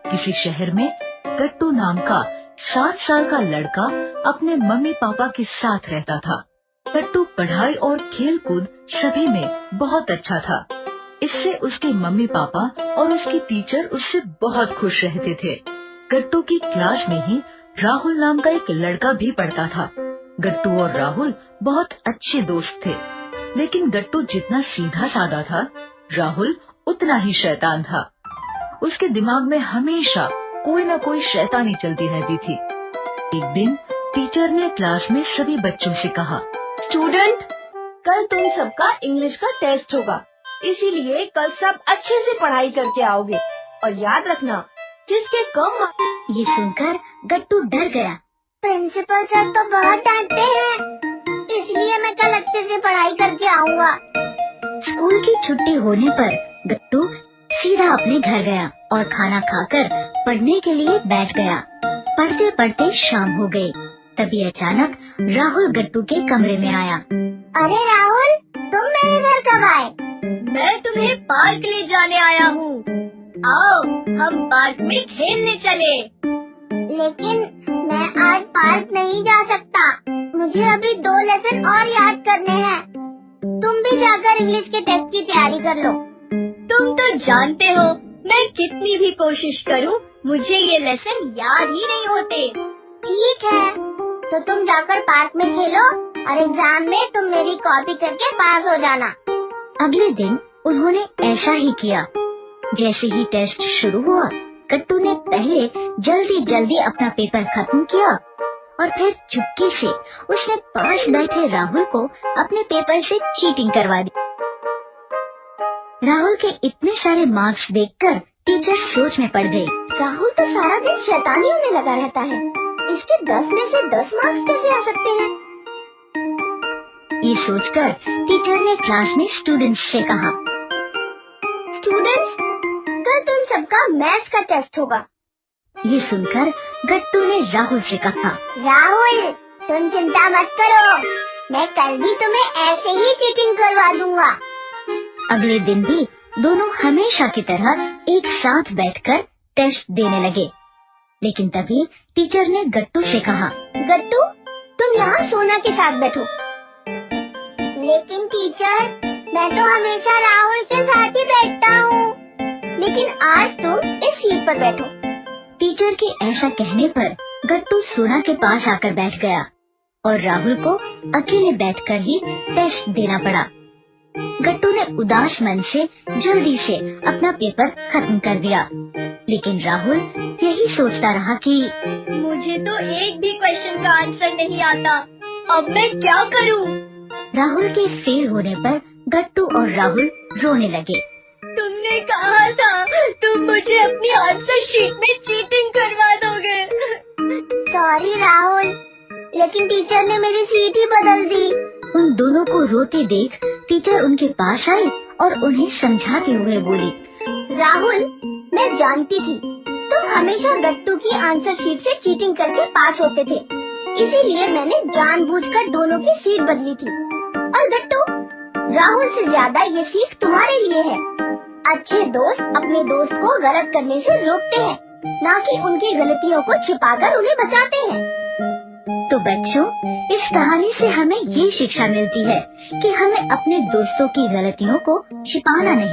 किसी शहर में गट्टू नाम का 7 साल का लड़का अपने मम्मी पापा के साथ रहता था। गट्टू पढ़ाई और खेल कूद सभी में बहुत अच्छा था। इससे उसके मम्मी पापा और उसकी टीचर उससे बहुत खुश रहते थे। गट्टू की क्लास में ही राहुल नाम का एक लड़का भी पढ़ता था। गट्टू और राहुल बहुत अच्छे दोस्त थे, लेकिन गट्टू जितना सीधा साधा था, राहुल उतना ही शैतान था। उसके दिमाग में हमेशा कोई न कोई शैतानी चलती रहती थी। एक दिन टीचर ने क्लास में सभी बच्चों से कहा, स्टूडेंट, कल तुम सबका इंग्लिश का टेस्ट होगा, इसीलिए कल सब अच्छे से पढ़ाई करके आओगे और याद रखना, जिसके कम। ये सुनकर गट्टू डर गया। प्रिंसिपल सर तो बहुत डांटते हैं, इसलिए मैं कल अच्छे से पढ़ाई करके आऊँगा। स्कूल की छुट्टी होने पर गट्टू सीधा अपने घर गया और खाना खाकर पढ़ने के लिए बैठ गया। पढ़ते पढ़ते शाम हो गई। तभी अचानक राहुल गट्टू के कमरे में आया। अरे राहुल, तुम मेरे घर कब आए? मैं तुम्हें पार्क ले जाने आया हूँ। आओ, हम पार्क में खेलने चले। लेकिन मैं आज पार्क नहीं जा सकता, मुझे अभी 2 लेसन और याद करने हैं। तुम भी जाकर इंग्लिश के टेस्ट की तैयारी कर लो। तुम तो जानते हो, मैं कितनी भी कोशिश करूं, मुझे ये लेसन याद ही नहीं होते। ठीक है, तो तुम जाकर पार्क में खेलो और एग्जाम में तुम मेरी कॉपी करके पास हो जाना। अगले दिन उन्होंने ऐसा ही किया। जैसे ही टेस्ट शुरू हुआ, गट्टू ने पहले जल्दी जल्दी अपना पेपर खत्म किया और फिर चुपके से उसने पास बैठे राहुल को अपने पेपर से चीटिंग करवा दी। राहुल के इतने सारे मार्क्स देखकर टीचर सोच में पड़ गई। राहुल तो सारा दिन शैतानियों में लगा रहता है, इसके 10 में से 10 मार्क्स कैसे आ सकते हैं? ये सोचकर टीचर ने क्लास में स्टूडेंट्स से कहा, स्टूडेंट्स, कल तुम सबका मैथ्स का टेस्ट होगा। ये सुनकर गट्टू ने राहुल से कहा, राहुल, तुम चिंता मत करो, मैं कल भी तुम्हें ऐसे ही चीटिंग करवा दूंगा। अगले दिन भी दोनों हमेशा की तरह एक साथ बैठकर टेस्ट देने लगे। लेकिन तभी टीचर ने गट्टू से कहा, गट्टू, तुम यहाँ सोना के साथ बैठो। लेकिन टीचर, मैं तो हमेशा राहुल के साथ ही बैठता हूँ, लेकिन आज तुम इस सीट पर बैठो। टीचर के ऐसा कहने पर गट्टू सोना के पास आकर बैठ गया और राहुल को अकेले बैठकर ही टेस्ट देना पड़ा। गट्टू ने उदास मन से जल्दी से अपना पेपर खत्म कर दिया, लेकिन राहुल यही सोचता रहा कि मुझे तो एक भी क्वेश्चन का आंसर नहीं आता, अब मैं क्या करूं? राहुल के फेल होने पर गट्टू और राहुल रोने लगे। तुमने कहा था तुम मुझे अपनी आंसर शीट में चीटिंग करवा दोगे। सॉरी राहुल, लेकिन टीचर ने मेरी सीट ही बदल दी। उन दोनों को रोते देख टीचर उनके पास आई और उन्हें समझाते हुए बोली, राहुल, मैं जानती थी तुम हमेशा गट्टू की आंसर शीट से चीटिंग करके पास होते थे, इसीलिए मैंने जानबूझकर दोनों की सीट बदली थी। और गट्टू, राहुल से ज्यादा ये सीख तुम्हारे लिए है। अच्छे दोस्त अपने दोस्त को गलत करने से रोकते हैं, न कि उनकी गलतियों को छिपाकर उन्हें बचाते हैं। तो बच्चों, इस कहानी से हमें ये शिक्षा मिलती है कि हमें अपने दोस्तों की गलतियों को छिपाना नहीं